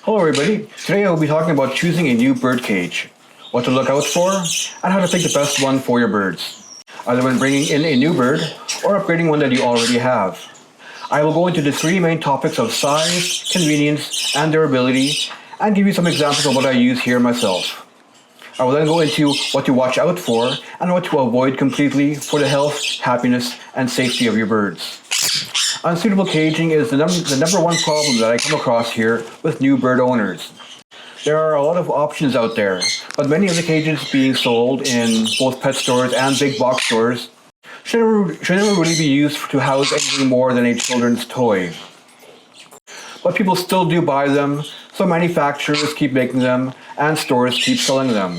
Hello everybody, today I will be talking about choosing a new bird cage, what to look out for, and how to pick the best one for your birds, either when bringing in a new bird or upgrading one that you already have. I will go into the three main topics of size, convenience, and durability, and give you some examples of what I use here myself. I will then go into what to watch out for and what to avoid completely for the health, happiness, and safety of your birds. Unsuitable caging is the number one problem that I come across here with new bird owners. There are a lot of options out there, but many of the cages being sold in both pet stores and big box stores should never really be used to house anything more than a children's toy. But people still do buy them, so manufacturers keep making them and stores keep selling them.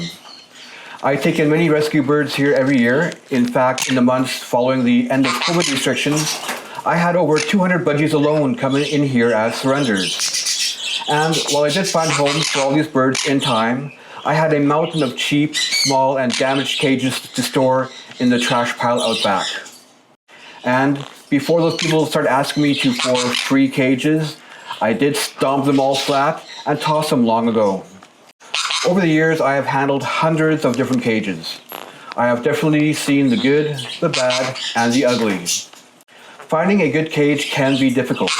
I take in many rescue birds here every year. In fact, in the months following the end of COVID restrictions, I had over 200 budgies alone coming in here as surrenders. And while I did find homes for all these birds in time, I had a mountain of cheap, small, and damaged cages to store in the trash pile out back. And before those people start asking me for free cages, I did stomp them all flat and toss them long ago. Over the years, I have handled hundreds of different cages. I have definitely seen the good, the bad, and the ugly. Finding a good cage can be difficult,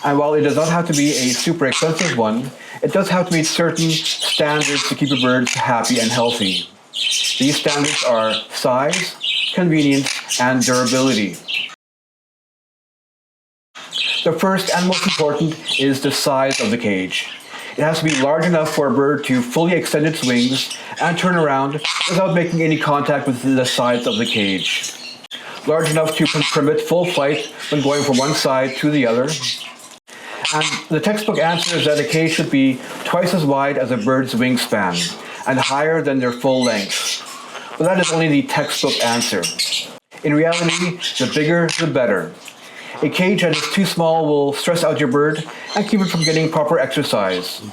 and while it does not have to be a super expensive one, it does have to meet certain standards to keep your birds happy and healthy. These standards are size, convenience, and durability. The first and most important is the size of the cage. It has to be large enough for a bird to fully extend its wings and turn around without making any contact with the sides of the cage. Large enough to permit full flight when going from one side to the other. And the textbook answer is that a cage should be twice as wide as a bird's wingspan and higher than their full length. But that is only the textbook answer. In reality, the bigger, the better. A cage that is too small will stress out your bird and keep it from getting proper exercise.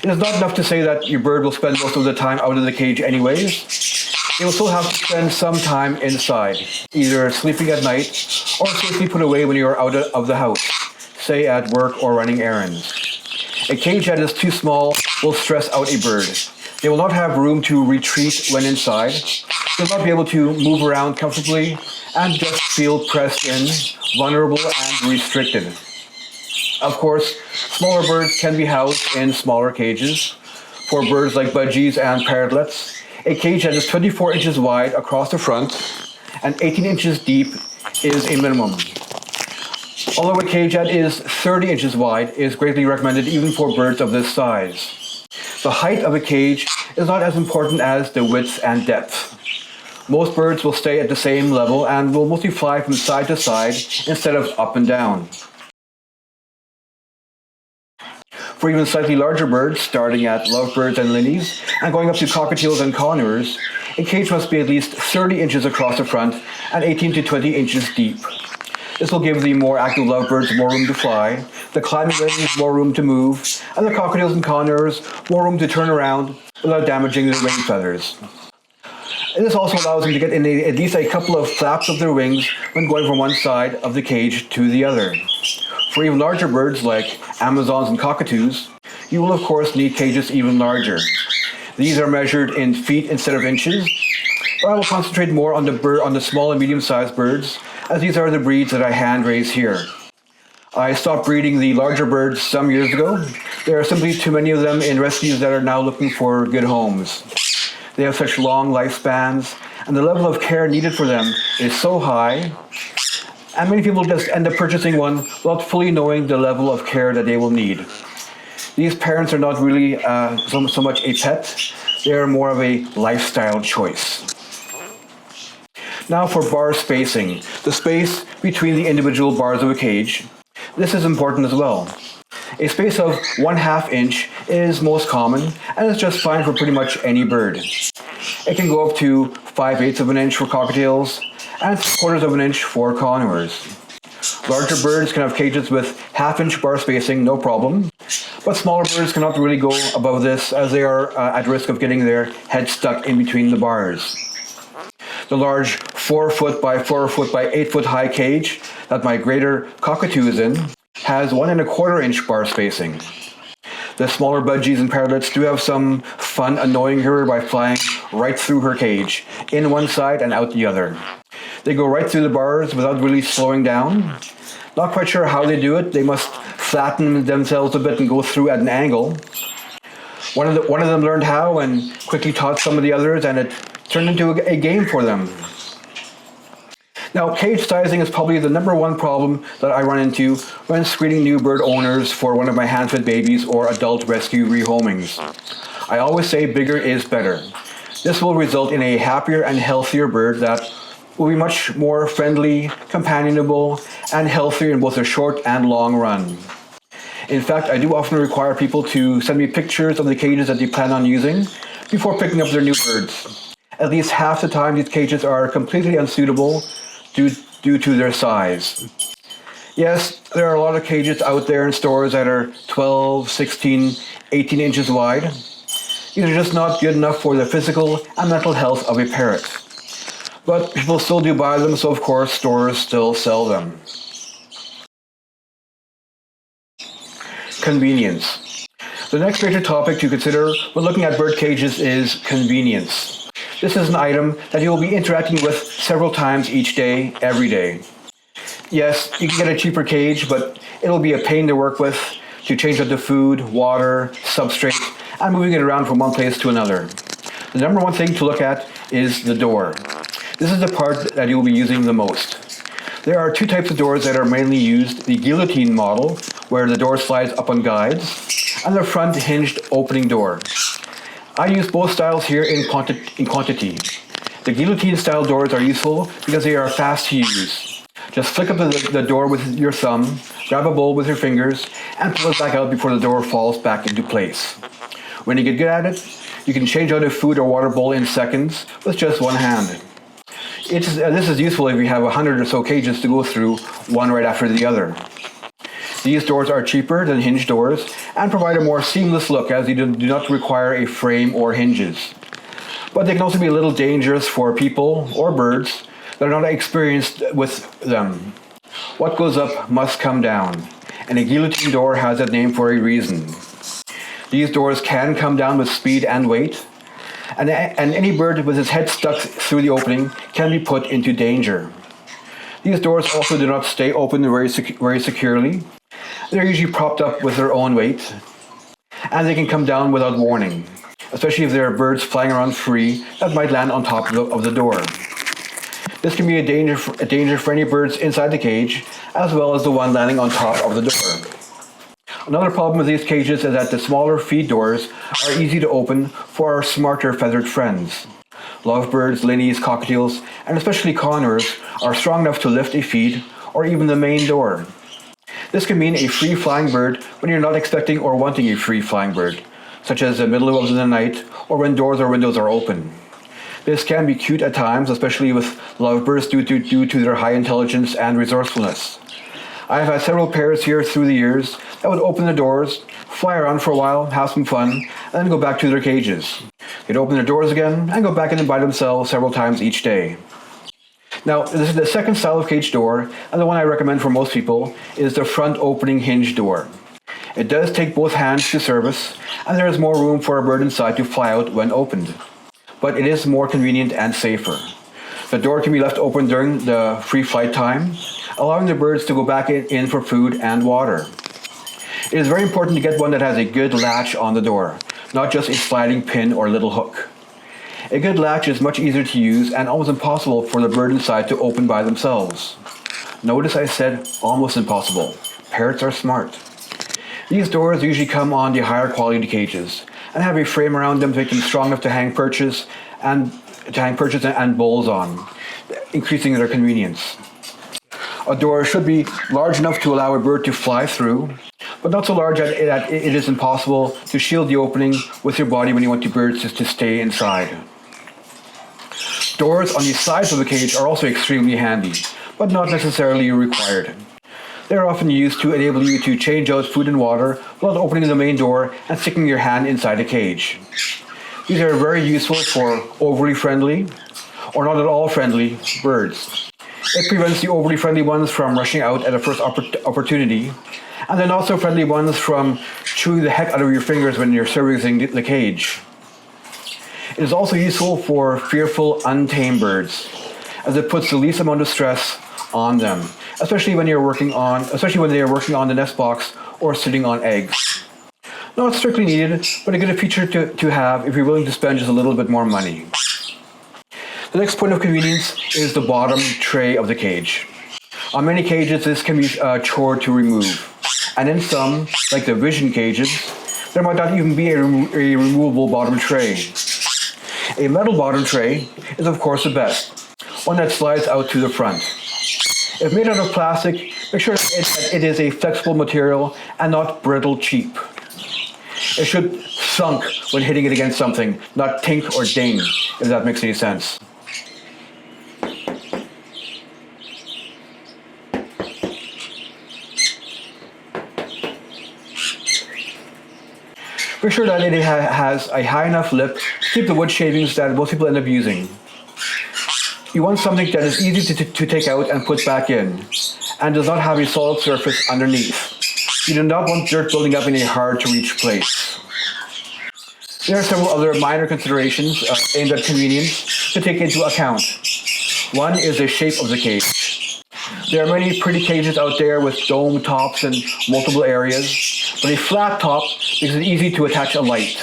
It is not enough to say that your bird will spend most of the time out of the cage anyways. They will still have to spend some time inside, either sleeping at night or safely put away when you are out of the house, say at work or running errands. A cage that is too small will stress out a bird. They will not have room to retreat when inside. They will not be able to move around comfortably and just feel pressed in, vulnerable and restricted. Of course, smaller birds can be housed in smaller cages. For birds like budgies and parrotlets, a cage that is 24 inches wide across the front and 18 inches deep is a minimum. Although a cage that is 30 inches wide is greatly recommended even for birds of this size. The height of a cage is not as important as the width and depth. Most birds will stay at the same level and will mostly fly from side to side instead of up and down. For even slightly larger birds, starting at lovebirds and linnies, and going up to cockatiels and conures, a cage must be at least 30 inches across the front and 18 to 20 inches deep. This will give the more active lovebirds more room to fly, the climbing linnies more room to move, and the cockatiels and conures more room to turn around without damaging their wing feathers. And this also allows them to get in at least a couple of flaps of their wings when going from one side of the cage to the other. For even larger birds like Amazons and cockatoos, you will of course need cages even larger. These are measured in feet instead of inches, but I will concentrate more on the small and medium-sized birds, as these are the breeds that I hand raise here. I stopped breeding the larger birds some years ago. There are simply too many of them in rescues that are now looking for good homes. They have such long lifespans, and the level of care needed for them is so high, and many people just end up purchasing one without fully knowing the level of care that they will need. These parents are not really so much a pet, they are more of a lifestyle choice. Now for bar spacing, the space between the individual bars of a cage. This is important as well. A space of 1/2 inch is most common and is just fine for pretty much any bird. It can go up to 5/8 of an inch for cockatiels and 3/4 of an inch for conures. Larger birds can have cages with 1/2 inch bar spacing, no problem, but smaller birds cannot really go above this as they are at risk of getting their head stuck in between the bars. The large 4 foot by 4 foot by 8 foot high cage that my greater cockatoo is in has 1 1/4 inch bar spacing. The smaller budgies and parrotlets do have some fun annoying her by flying right through her cage, in one side and out the other. They go right through the bars without really slowing down. Not quite sure how they do it. They must flatten themselves a bit and go through at an angle. One of them learned how and quickly taught some of the others, and it turned into a game for them. Now, cage sizing is probably the number one problem that I run into when screening new bird owners for one of my hand-fed babies or adult rescue rehomings. I always say bigger is better. This will result in a happier and healthier bird that will be much more friendly, companionable, and healthier in both the short and long run. In fact, I do often require people to send me pictures of the cages that they plan on using before picking up their new birds. At least half the time, these cages are completely unsuitable due to their size. Yes, there are a lot of cages out there in stores that are 12, 16, 18 inches wide. These are just not good enough for the physical and mental health of a parrot. But people still do buy them, so of course stores still sell them. Convenience. The next major topic to consider when looking at bird cages is convenience. This is an item that you will be interacting with several times each day, every day. Yes, you can get a cheaper cage, but it'll be a pain to work with, to change out the food, water, substrate, and moving it around from one place to another. The number one thing to look at is the door. This is the part that you'll be using the most. There are two types of doors that are mainly used: the guillotine model, where the door slides up on guides, and the front hinged opening door. I use both styles here in quantity. The guillotine style doors are useful because they are fast to use. Just flick up the door with your thumb, grab a bowl with your fingers, and pull it back out before the door falls back into place. When you get good at it, you can change out a food or water bowl in seconds with just one hand. This is useful if you have 100 or so cages to go through, one right after the other. These doors are cheaper than hinge doors and provide a more seamless look, as they do not require a frame or hinges. But they can also be a little dangerous for people or birds that are not experienced with them. What goes up must come down, and a guillotine door has that name for a reason. These doors can come down with speed and weight, and any bird with its head stuck through the opening can be put into danger. These doors also do not stay open very securely. They're usually propped up with their own weight, and they can come down without warning, especially if there are birds flying around free that might land on top of the door. This can be a danger for any birds inside the cage, as well as the one landing on top of the door. Another problem with these cages is that the smaller feed doors are easy to open for our smarter feathered friends. Lovebirds, linnies, cockatiels, and especially conures are strong enough to lift a feed or even the main door. This can mean a free-flying bird when you're not expecting or wanting a free-flying bird, such as the middle of the night or when doors or windows are open. This can be cute at times, especially with lovebirds due to their high intelligence and resourcefulness. I have had several pairs here through the years that would open the doors, fly around for a while, have some fun, and then go back to their cages. They'd open their doors again and go back in by themselves several times each day. Now, this is the second style of cage door, and the one I recommend for most people is the front opening hinge door. It does take both hands to service, and there is more room for a bird inside to fly out when opened. But it is more convenient and safer. The door can be left open during the free flight time, allowing the birds to go back in for food and water. It is very important to get one that has a good latch on the door, not just a sliding pin or little hook. A good latch is much easier to use and almost impossible for the bird inside to open by themselves. Notice I said almost impossible. Parrots are smart. These doors usually come on the higher quality cages and have a frame around them to make them strong enough to hang perches and bowls on, increasing their convenience. A door should be large enough to allow a bird to fly through, but not so large that it is impossible to shield the opening with your body when you want your birds to stay inside. Doors on the sides of the cage are also extremely handy, but not necessarily required. They are often used to enable you to change out food and water without opening the main door and sticking your hand inside the cage. These are very useful for overly friendly, or not at all friendly, birds. It prevents the overly friendly ones from rushing out at the first opportunity, and the not so friendly ones from chewing the heck out of your fingers when you're servicing the cage. It is also useful for fearful, untamed birds, as it puts the least amount of stress on them, especially when they are working on the nest box or sitting on eggs. Not strictly needed, but a good feature to have if you're willing to spend just a little bit more money. The next point of convenience is the bottom tray of the cage. On many cages, this can be a chore to remove, and in some, like the vision cages, there might not even be a removable bottom tray. A metal bottom tray is of course the best, one that slides out to the front. If made out of plastic, make sure that it is a flexible material and not brittle cheap. It should thunk when hitting it against something, not tink or ding, if that makes any sense. Make sure that it has a high enough lip to keep the wood shavings that most people end up using. You want something that is easy to take out and put back in, and does not have a solid surface underneath. You do not want dirt building up in a hard-to-reach place. There are several other minor considerations aimed at convenience to take into account. One is the shape of the cage. There are many pretty cages out there with dome tops and multiple areas, but a flat top makes it easy to attach a light.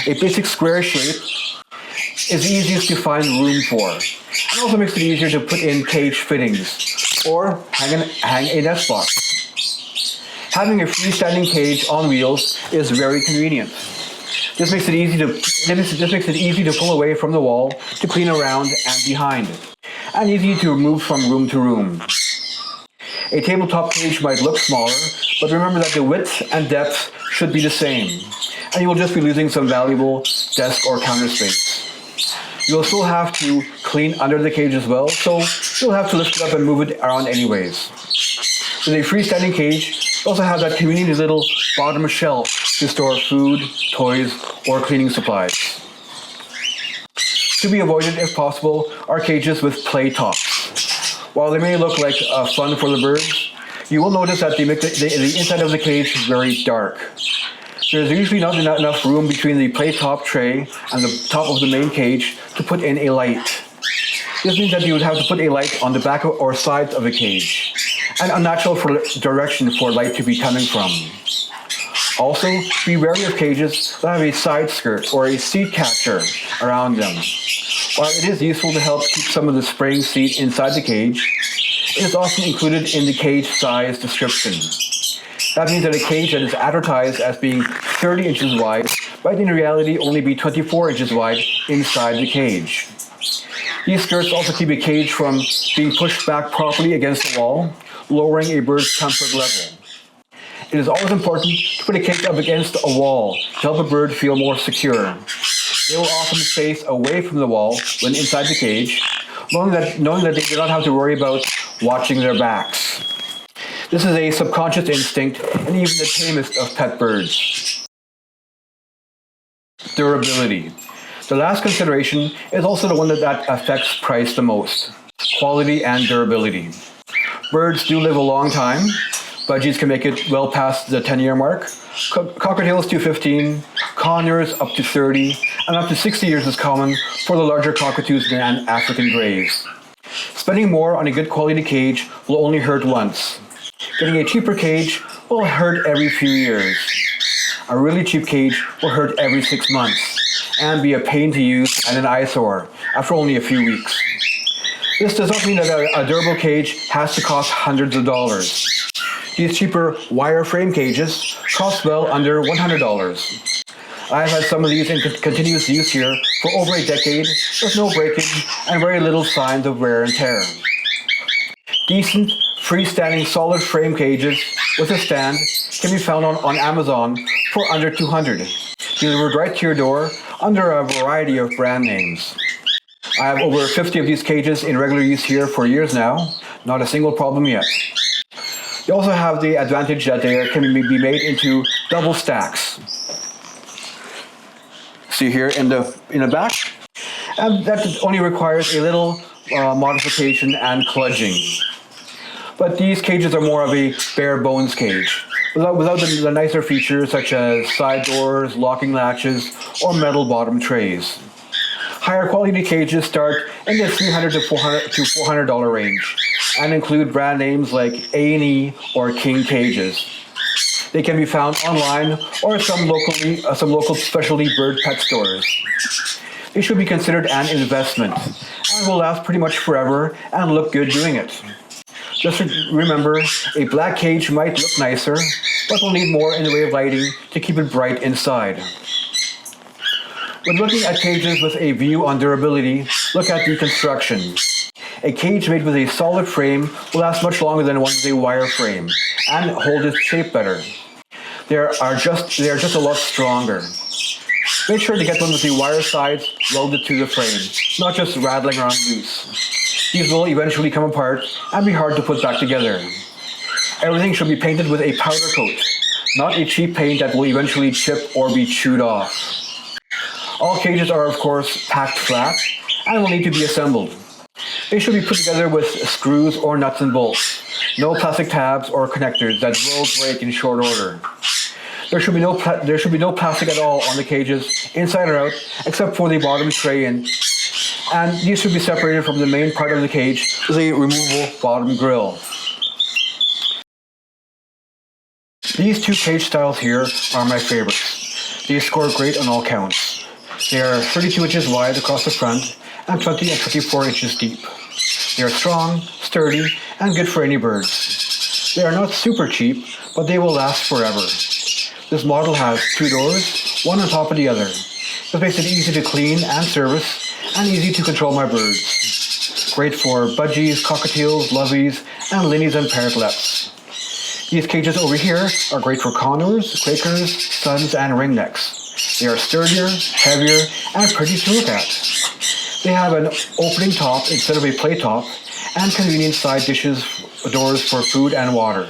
A basic square shape is the easiest to find room for, and also makes it easier to put in cage fittings or hang a nest box. Having a freestanding cage on wheels is very convenient. This makes it easy to pull away from the wall, to clean around and behind, and easy to move from room to room. A tabletop cage might look smaller, but remember that the width and depth should be the same, and you will just be losing some valuable desk or counter space. You'll still have to clean under the cage as well, so you'll have to lift it up and move it around anyways. With a freestanding cage, you also have that convenient little bottom shelf to store food, toys, or cleaning supplies. To be avoided if possible are cages with play tops. While they may look like fun for the birds, you will notice that they make the inside of the cage very dark. There's usually not enough room between the play top tray and the top of the main cage to put in a light. This means that you would have to put a light on the back or sides of the cage, an unnatural direction for light to be coming from. Also, be wary of cages that have a side skirt or a seat catcher around them. While it is useful to help keep some of the spraying seat inside the cage, it is often included in the cage size description. That means that a cage that is advertised as being 30 inches wide might in reality only be 24 inches wide inside the cage. These skirts also keep a cage from being pushed back properly against the wall, lowering a bird's comfort level. It is always important to put a cage up against a wall to help a bird feel more secure. They will often face away from the wall when inside the cage, knowing that they do not have to worry about watching their backs. This is a subconscious instinct in even the tamest of pet birds. Durability. The last consideration is also the one that affects price the most: quality and durability. Birds do live a long time. Budgies can make it well past the 10-year mark. Cockatiels to 15, conures up to 30, and up to 60 years is common for the larger cockatoos and African greys. Spending more on a good quality cage will only hurt once. Getting a cheaper cage will hurt every few years. A really cheap cage will hurt every 6 months and be a pain to use and an eyesore after only a few weeks. This does not mean that a durable cage has to cost hundreds of dollars. These cheaper wire frame cages cost well under $100. I have had some of these in continuous use here for over a decade with no breakage and very little signs of wear and tear. Decent, freestanding solid frame cages with a stand can be found on Amazon for under $200, delivered right to your door under a variety of brand names. I have over 50 of these cages in regular use here for years now, not a single problem yet. They also have the advantage that they can be made into double stacks. See here in the back, and that only requires a little modification and kludging. But these cages are more of a bare bones cage. without the nicer features such as side doors, locking latches, or metal bottom trays. Higher quality cages start in the $300 to $400 range and include brand names like A&E or King cages. They can be found online or some local specialty bird pet stores. They should be considered an investment and will last pretty much forever and look good doing it. Just remember, a black cage might look nicer, but will need more in the way of lighting to keep it bright inside. When looking at cages with a view on durability, look at the construction. A cage made with a solid frame will last much longer than one with a wire frame and hold its shape better. They are just a lot stronger. Make sure to get one with the wire sides welded to the frame, not just rattling around loose. These will eventually come apart and be hard to put back together. Everything should be painted with a powder coat, not a cheap paint that will eventually chip or be chewed off. All cages are of course packed flat and will need to be assembled. They should be put together with screws or nuts and bolts. No plastic tabs or connectors that will break in short order. There should be no plastic at all on the cages, inside or out, except for the bottom tray and these should be separated from the main part of the cage with a removable bottom grill. These two cage styles here are my favorites. They score great on all counts. They are 32 inches wide across the front and 20 and 24 inches deep. They are strong, sturdy, and good for any birds. They are not super cheap, but they will last forever. This model has two doors, one on top of the other. This makes it easy to clean and service, and easy to control my birds. Great for budgies, cockatiels, lovies, and linnies and parrotlets. These cages over here are great for conures, quakers, suns, and ringnecks. They are sturdier, heavier, and pretty to look at. They have an opening top instead of a play top, and convenient side doors for food and water.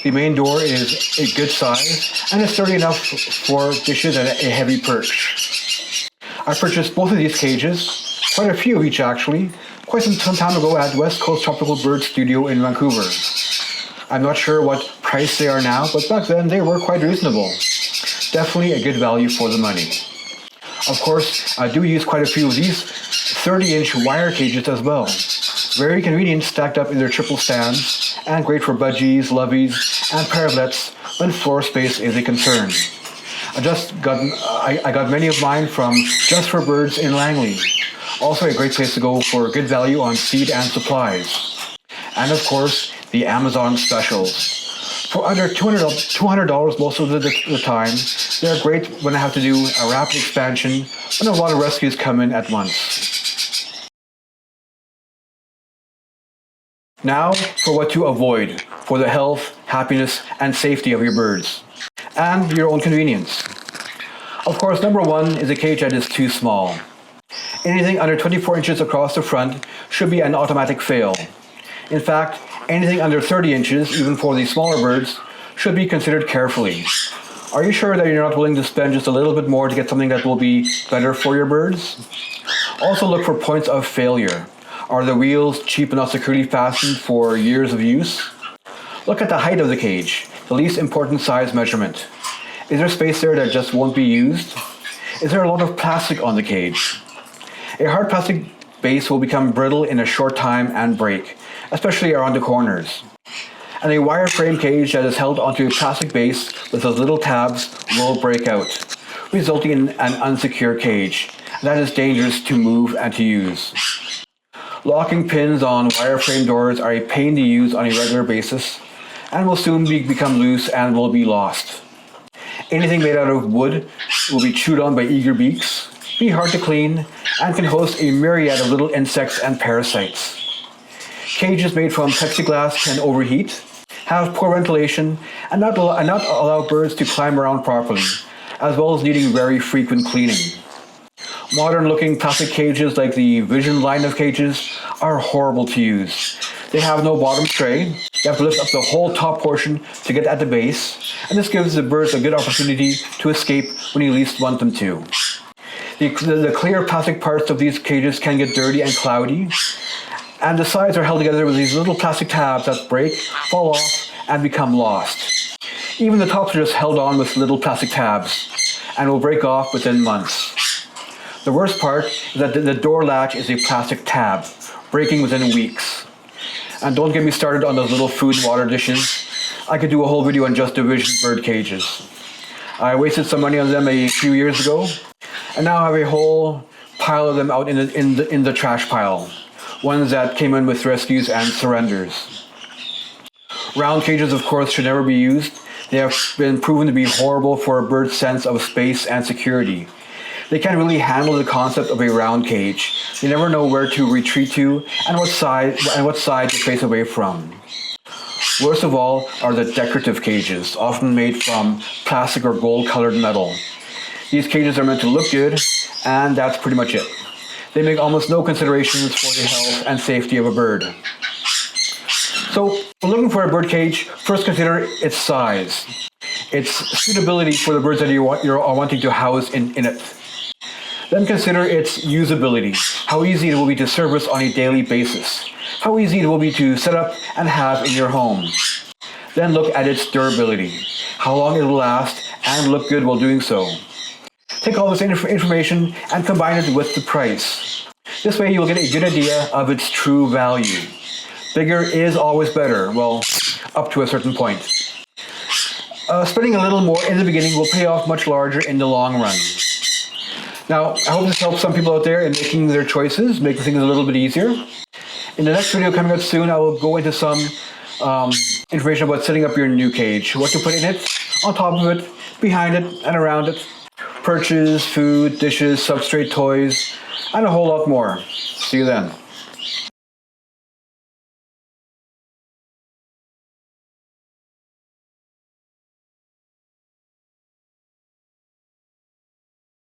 The main door is a good size and is sturdy enough for dishes and a heavy perch. I purchased both of these cages, quite a few of each actually, quite some time ago at West Coast Tropical Bird Studio in Vancouver. I'm not sure what price they are now, but back then they were quite reasonable. Definitely a good value for the money. Of course, I do use quite a few of these 30-inch wire cages as well. Very convenient stacked up in their triple stands, and great for budgies, lovies, and parrotlets when floor space is a concern. I got many of mine from Just for Birds in Langley. Also a great place to go for good value on seed and supplies. And of course, the Amazon specials. For under $200 most of the time, they're great when I have to do a rapid expansion when a lot of rescues come in at once. Now for what to avoid for the health, happiness, and safety of your birds, and your own convenience. Of course, number one is a cage that is too small. Anything under 24 inches across the front should be an automatic fail. In fact, anything under 30 inches, even for the smaller birds, should be considered carefully. Are you sure that you're not willing to spend just a little bit more to get something that will be better for your birds? Also look for points of failure. Are the wheels cheap and not securely fastened for years of use? Look at the height of the cage, the least important size measurement. Is there space there that just won't be used? Is there a lot of plastic on the cage? A hard plastic base will become brittle in a short time and break, especially around the corners. And a wire frame cage that is held onto a plastic base with those little tabs will break out, resulting in an unsecure cage. That is dangerous to move and to use. Locking pins on wireframe doors are a pain to use on a regular basis and will soon become loose and will be lost. Anything made out of wood will be chewed on by eager beaks, be hard to clean, and can host a myriad of little insects and parasites. Cages made from plexiglass can overheat, have poor ventilation, and not allow birds to climb around properly, as well as needing very frequent cleaning. Modern-looking plastic cages like the Vision line of cages are horrible to use. They have no bottom tray. You have to lift up the whole top portion to get at the base, and this gives the birds a good opportunity to escape when you least want them to. The clear plastic parts of these cages can get dirty and cloudy, and the sides are held together with these little plastic tabs that break, fall off, and become lost. Even the tops are just held on with little plastic tabs and will break off within months. The worst part is that the door latch is a plastic tab, breaking within weeks. And don't get me started on those little food and water dishes. I could do a whole video on just division bird cages. I wasted some money on them a few years ago, and now I have a whole pile of them out in the trash pile. Ones that came in with rescues and surrenders. Round cages, of course, should never be used. They have been proven to be horrible for a bird's sense of space and security. They can't really handle the concept of a round cage. They never know where to retreat to and what side to face away from. Worst of all are the decorative cages, often made from plastic or gold-colored metal. These cages are meant to look good, and that's pretty much it. They make almost no considerations for the health and safety of a bird. So, when looking for a bird cage, first consider its size, its suitability for the birds that you're wanting to house in it. Then consider its usability, how easy it will be to service on a daily basis, how easy it will be to set up and have in your home. Then look at its durability, how long it will last and look good while doing so. Take all this information and combine it with the price. This way you'll get a good idea of its true value. Bigger is always better, well, up to a certain point. Spending a little more in the beginning will pay off much larger in the long run. Now, I hope this helps some people out there in making their choices, making things a little bit easier. In the next video coming up soon, I will go into some information about setting up your new cage, what to put in it, on top of it, behind it, and around it, perches, food, dishes, substrate, toys, and a whole lot more. See you then.